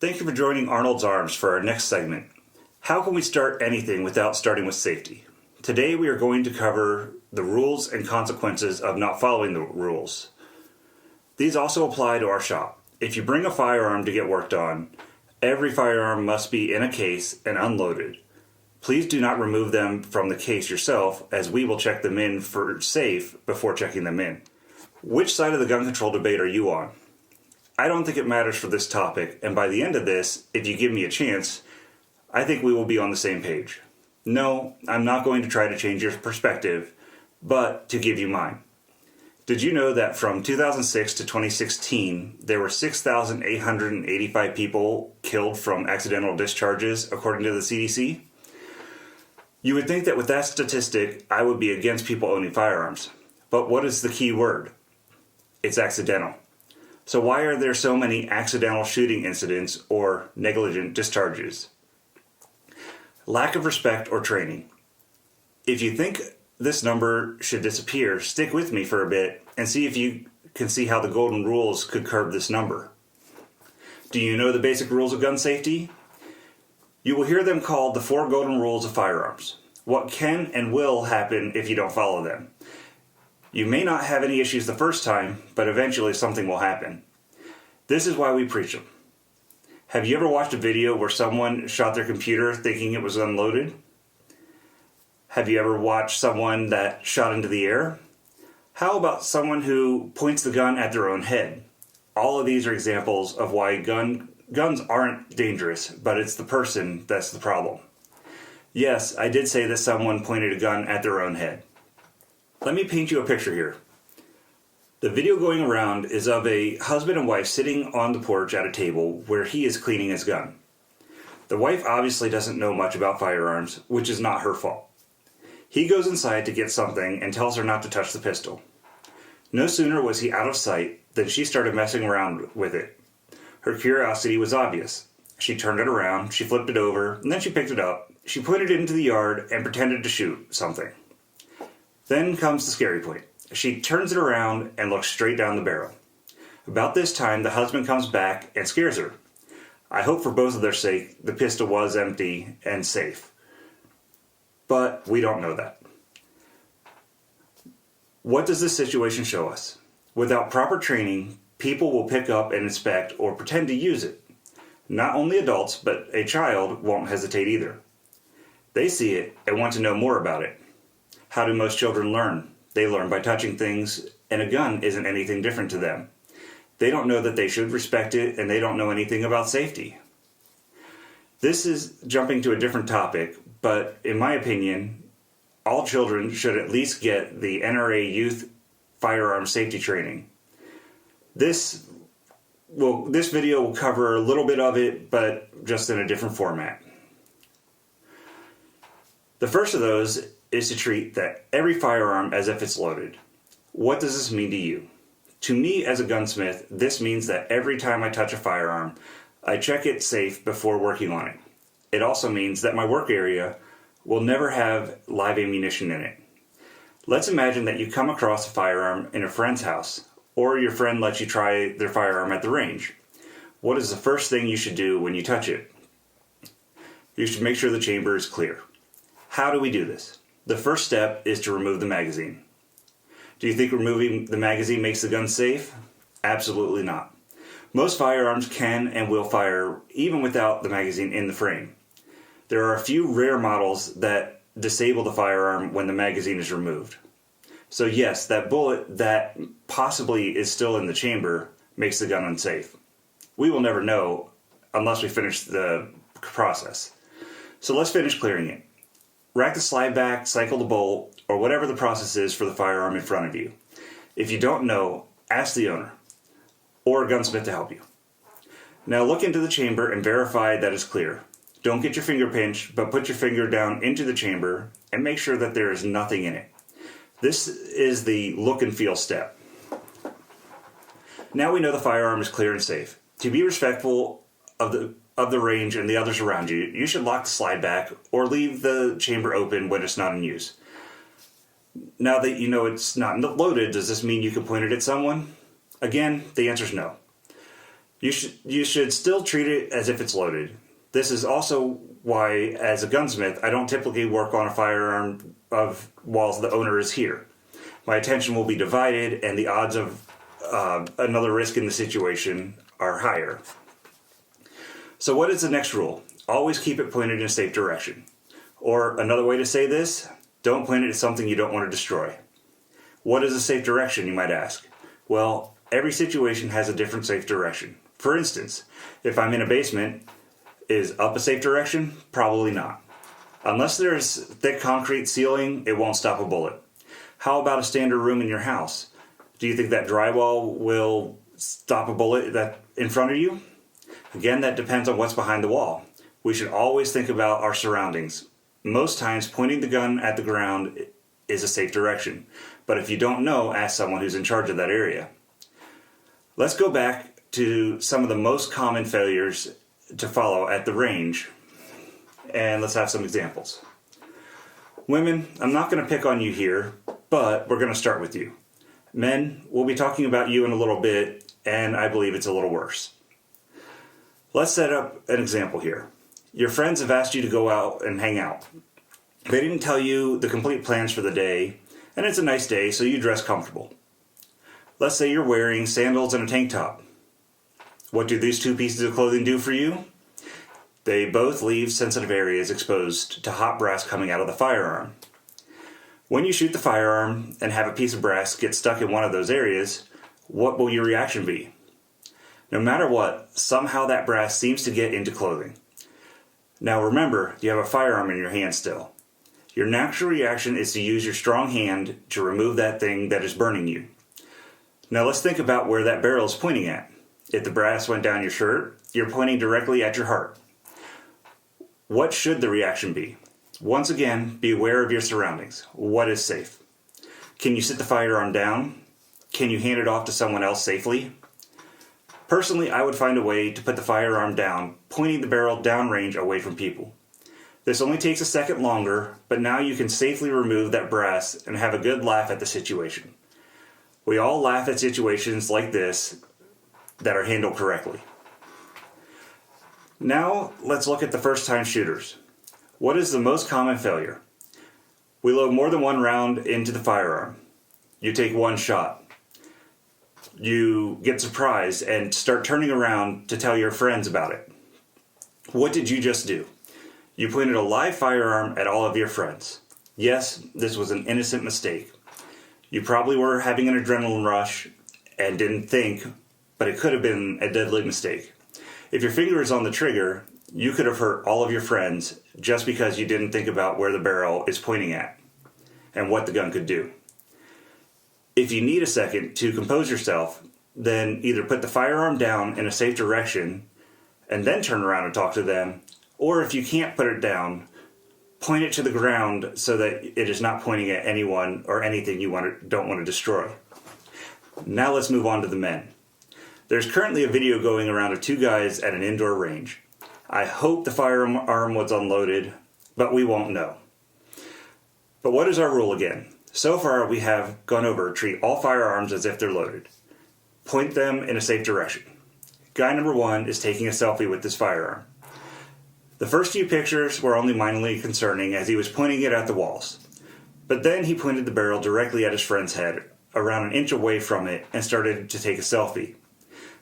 Thank you for joining Arnold's Arms for our next segment. How can we start anything without starting with safety? Today we are going to cover the rules and consequences of not following the rules. These also apply to our shop. If you bring a firearm to get worked on, every firearm must be in a case and unloaded. Please do not remove them from the case yourself, as we will check them in for safe before checking them in. Which side of the gun control debate are you on? I don't think it matters for this topic, and by the end of this, if you give me a chance, I think we will be on the same page. No, I'm not going to try to change your perspective, but to give you mine. Did you know that from 2006 to 2016, there were 6,885 people killed from accidental discharges, according to the CDC? You would think that with that statistic, I would be against people owning firearms. But what is the key word? It's accidental. So why are there so many accidental shooting incidents or negligent discharges? Lack of respect or training. If you think this number should disappear, stick with me for a bit and see if you can see how the golden rules could curb this number. Do you know the basic rules of gun safety? You will hear them called the 4 golden rules of firearms. What can and will happen if you don't follow them? You may not have any issues the first time, but eventually something will happen. This is why we preach them. Have you ever watched a video where someone shot their computer thinking it was unloaded? Have you ever watched someone that shot into the air? How about someone who points the gun at their own head? All of these are examples of why guns aren't dangerous, but it's the person that's the problem. Yes, I did say that someone pointed a gun at their own head. Let me paint you a picture here. The video going around is of a husband and wife sitting on the porch at a table where he is cleaning his gun. The wife obviously doesn't know much about firearms, which is not her fault. He goes inside to get something and tells her not to touch the pistol. No sooner was he out of sight than she started messing around with it. Her curiosity was obvious. She turned it around, she flipped it over, and then she picked it up. She pointed it into the yard and pretended to shoot something. Then comes the scary point. She turns it around and looks straight down the barrel. About this time, the husband comes back and scares her. I hope for both of their sake the pistol was empty and safe. But we don't know that. What does this situation show us? Without proper training, people will pick up and inspect or pretend to use it. Not only adults, but a child won't hesitate either. They see it and want to know more about it. How do most children learn? They learn by touching things, and a gun isn't anything different to them. They don't know that they should respect it, and they don't know anything about safety. This is jumping to a different topic, but in my opinion, all children should at least get the NRA Youth Firearm Safety Training. This video will cover a little bit of it, but just in a different format. The first of those is to treat every firearm as if it's loaded. What does this mean to you? To me, as a gunsmith, this means that every time I touch a firearm, I check it safe before working on it. It also means that my work area will never have live ammunition in it. Let's imagine that you come across a firearm in a friend's house, or your friend lets you try their firearm at the range. What is the first thing you should do when you touch it? You should make sure the chamber is clear. How do we do this? The first step is to remove the magazine. Do you think removing the magazine makes the gun safe? Absolutely not. Most firearms can and will fire even without the magazine in the frame. There are a few rare models that disable the firearm when the magazine is removed. So yes, that bullet that possibly is still in the chamber makes the gun unsafe. We will never know unless we finish the process. So let's finish clearing it. Rack the slide back, cycle the bolt, or whatever the process is for the firearm in front of you. If you don't know, ask the owner or a gunsmith to help you. Now look into the chamber and verify that it's clear. Don't get your finger pinched, but put your finger down into the chamber and make sure that there is nothing in it. This is the look and feel step. Now we know the firearm is clear and safe. To be respectful of the range and the others around you, you should lock the slide back or leave the chamber open when it's not in use. Now that you know it's not loaded, does this mean you can point it at someone? Again, the answer is no. You should still treat it as if it's loaded. This is also why, as a gunsmith, I don't typically work on a firearm while the owner is here. My attention will be divided, and the odds of another risk in the situation are higher. So what is the next rule? Always keep it pointed in a safe direction. Or another way to say this, don't point it at something you don't want to destroy. What is a safe direction, you might ask? Well, every situation has a different safe direction. For instance, if I'm in a basement, is up a safe direction? Probably not. Unless there's thick concrete ceiling, it won't stop a bullet. How about a standard room in your house? Do you think that drywall will stop a bullet that's in front of you? Again, that depends on what's behind the wall. We should always think about our surroundings. Most times, pointing the gun at the ground is a safe direction. But if you don't know, ask someone who's in charge of that area. Let's go back to some of the most common failures to follow at the range, and let's have some examples. Women, I'm not going to pick on you here, but we're going to start with you. Men, we'll be talking about you in a little bit, and I believe it's a little worse. Let's set up an example here. Your friends have asked you to go out and hang out. They didn't tell you the complete plans for the day, and it's a nice day, so you dress comfortable. Let's say you're wearing sandals and a tank top. What do these two pieces of clothing do for you? They both leave sensitive areas exposed to hot brass coming out of the firearm. When you shoot the firearm and have a piece of brass get stuck in one of those areas, what will your reaction be? No matter what, somehow that brass seems to get into clothing. Now remember, you have a firearm in your hand still. Your natural reaction is to use your strong hand to remove that thing that is burning you. Now let's think about where that barrel is pointing at. If the brass went down your shirt, you're pointing directly at your heart. What should the reaction be? Once again, be aware of your surroundings. What is safe? Can you sit the firearm down? Can you hand it off to someone else safely? Personally, I would find a way to put the firearm down, pointing the barrel downrange away from people. This only takes a second longer, but now you can safely remove that brass and have a good laugh at the situation. We all laugh at situations like this that are handled correctly. Now, let's look at the first-time shooters. What is the most common failure? We load more than one round into the firearm. You take one shot. You get surprised and start turning around to tell your friends about it. What did you just do? You pointed a live firearm at all of your friends. Yes, this was an innocent mistake. You probably were having an adrenaline rush and didn't think, but it could have been a deadly mistake. If your finger is on the trigger, you could have hurt all of your friends just because you didn't think about where the barrel is pointing at and what the gun could do. If you need a second to compose yourself, then either put the firearm down in a safe direction and then turn around and talk to them, or if you can't put it down, point it to the ground so that it is not pointing at anyone or anything you don't want to destroy. Now let's move on to the men. There's currently a video going around of two guys at an indoor range. I hope the firearm was unloaded, but we won't know. But what is our rule again? So far we have gone over treat all firearms as if they're loaded. Point them in a safe direction. Guy number one is taking a selfie with his firearm. The first few pictures were only minorly concerning as he was pointing it at the walls. But then he pointed the barrel directly at his friend's head, around an inch away from it, and started to take a selfie.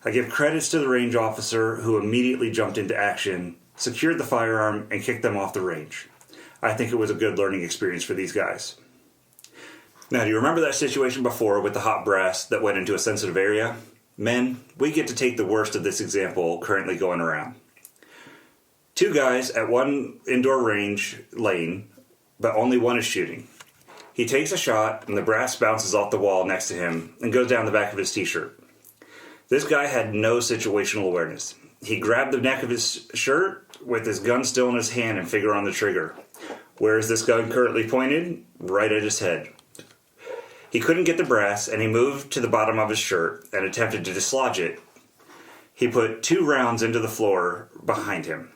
I give credits to the range officer who immediately jumped into action, secured the firearm, and kicked them off the range. I think it was a good learning experience for these guys. Now, do you remember that situation before with the hot brass that went into a sensitive area? Men, we get to take the worst of this example currently going around. Two guys at one indoor range lane, but only one is shooting. He takes a shot and the brass bounces off the wall next to him and goes down the back of his t-shirt. This guy had no situational awareness. He grabbed the neck of his shirt with his gun still in his hand and finger on the trigger. Where is this gun currently pointed? Right at his head. He couldn't get the brass and he moved to the bottom of his shirt and attempted to dislodge it. He put 2 rounds into the floor behind him.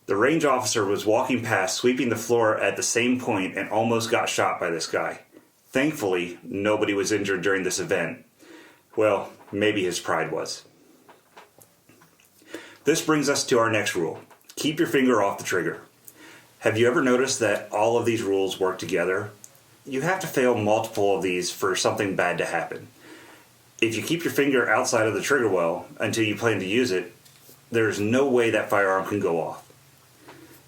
The range officer was walking past, sweeping the floor at the same point, and almost got shot by this guy. Thankfully, nobody was injured during this event. Well, maybe his pride was. This brings us to our next rule. Keep your finger off the trigger. Have you ever noticed that all of these rules work together? You have to fail multiple of these for something bad to happen. If you keep your finger outside of the trigger well until you plan to use it, there's no way that firearm can go off.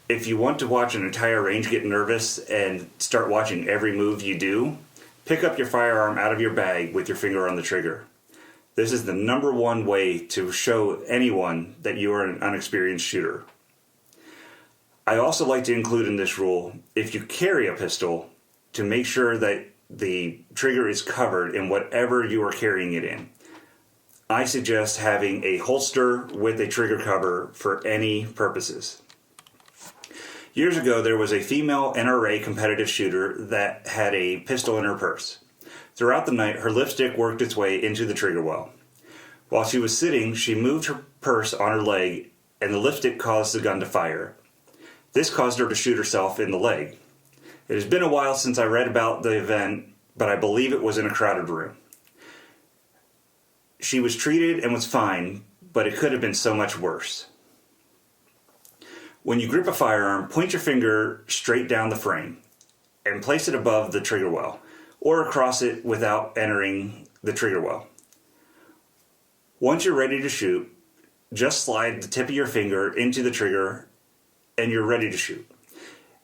If you want to watch an entire range get nervous and start watching every move you do, pick up your firearm out of your bag with your finger on the trigger. This is the number one way to show anyone that you are an unexperienced shooter. I also like to include in this rule, if you carry a pistol, to make sure that the trigger is covered in whatever you are carrying it in. I suggest having a holster with a trigger cover for any purposes. Years ago, there was a female NRA competitive shooter that had a pistol in her purse. Throughout the night, her lipstick worked its way into the trigger well. While she was sitting, she moved her purse on her leg, and the lipstick caused the gun to fire. This caused her to shoot herself in the leg. It has been a while since I read about the event, but I believe it was in a crowded room. She was treated and was fine, but it could have been so much worse. When you grip a firearm, point your finger straight down the frame and place it above the trigger well, or across it without entering the trigger well. Once you're ready to shoot, just slide the tip of your finger into the trigger and you're ready to shoot.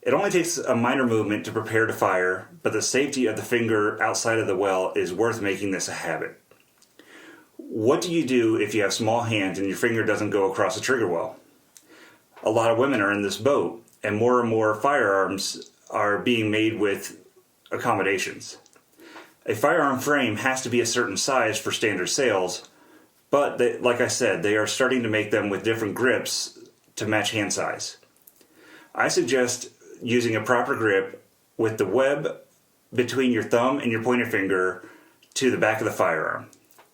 It only takes a minor movement to prepare to fire, but the safety of the finger outside of the well is worth making this a habit. What do you do if you have small hands and your finger doesn't go across the trigger well? A lot of women are in this boat, and more firearms are being made with accommodations. A firearm frame has to be a certain size for standard sales, but like I said, they are starting to make them with different grips to match hand size. I suggest using a proper grip with the web between your thumb and your pointer finger to the back of the firearm.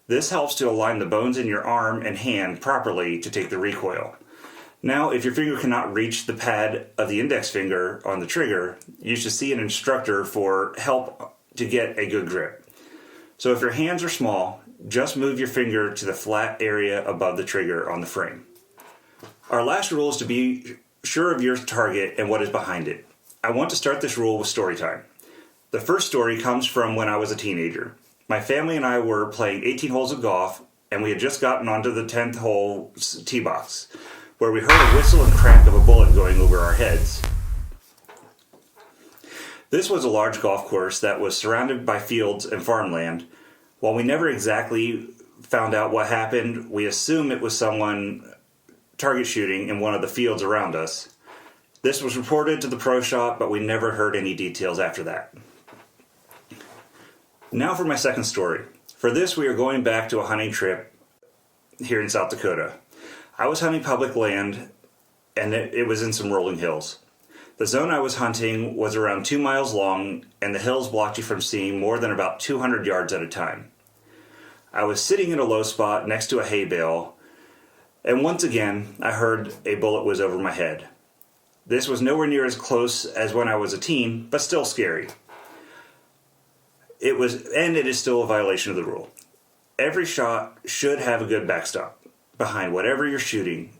This helps to align the bones in your arm and hand properly to take the recoil. Now, if your finger cannot reach the pad of the index finger on the trigger, you should see an instructor for help to get a good grip. So if your hands are small, just move your finger to the flat area above the trigger on the frame. Our last rule is to be sure of your target and what is behind it. I want to start this rule with story time. The first story comes from when I was a teenager. My family and I were playing 18 holes of golf, and we had just gotten onto the 10th hole tee box, where we heard a whistle and crack of a bullet going over our heads. This was a large golf course that was surrounded by fields and farmland. While we never exactly found out what happened, we assume it was someone target shooting in one of the fields around us. This was reported to the pro shop, but we never heard any details after that. Now for my second story. For this, we are going back to a hunting trip here in South Dakota. I was hunting public land, and it was in some rolling hills. The zone I was hunting was around 2 miles long, and the hills blocked you from seeing more than about 200 yards at a time. I was sitting in a low spot next to a hay bale, and once again, I heard a bullet whiz over my head. This was nowhere near as close as when I was a teen, but still scary. It is still a violation of the rule. Every shot should have a good backstop behind whatever you're shooting.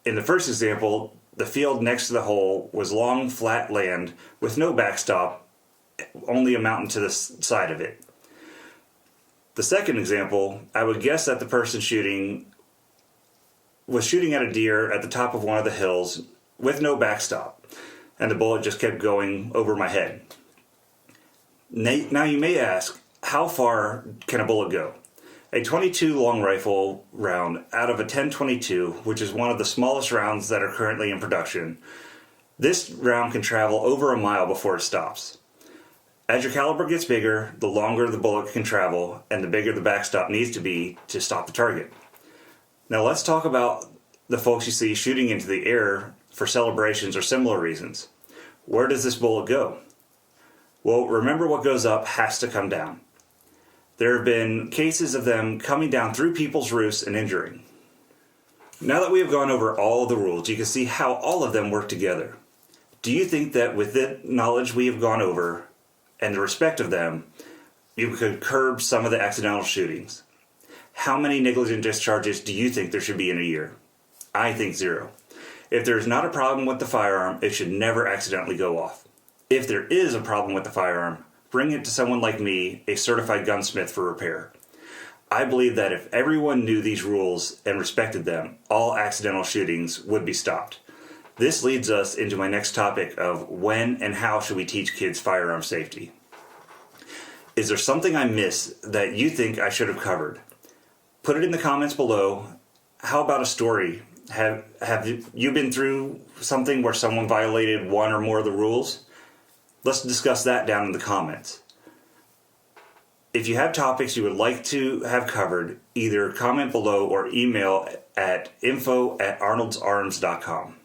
In the first example, the field next to the hole was long, flat land with no backstop, only a mountain to the side of it. The second example, I would guess that the person shooting was shooting at a deer at the top of one of the hills with no backstop, and the bullet just kept going over my head. Now you may ask, how far can a bullet go? A .22 long rifle round out of a 10-22, which is one of the smallest rounds that are currently in production, this round can travel over a mile before it stops. As your caliber gets bigger, the longer the bullet can travel, and the bigger the backstop needs to be to stop the target. Now let's talk about the folks you see shooting into the air for celebrations or similar reasons. Where does this bullet go? Well, remember, what goes up has to come down. There have been cases of them coming down through people's roofs and injuring. Now that we have gone over all of the rules, you can see how all of them work together. Do you think that with the knowledge we have gone over and the respect of them, you could curb some of the accidental shootings? How many negligent discharges do you think there should be in a year? I think 0. If there is not a problem with the firearm, it should never accidentally go off. If there is a problem with the firearm, bring it to someone like me, a certified gunsmith, for repair. I believe that if everyone knew these rules and respected them, all accidental shootings would be stopped. This leads us into my next topic of when and how should we teach kids firearm safety. Is there something I missed that you think I should have covered? Put it in the comments below. How about a story? Have you been through something where someone violated one or more of the rules? Let's discuss that down in the comments. If you have topics you would like to have covered, either comment below or email at info@arnoldsarms.com.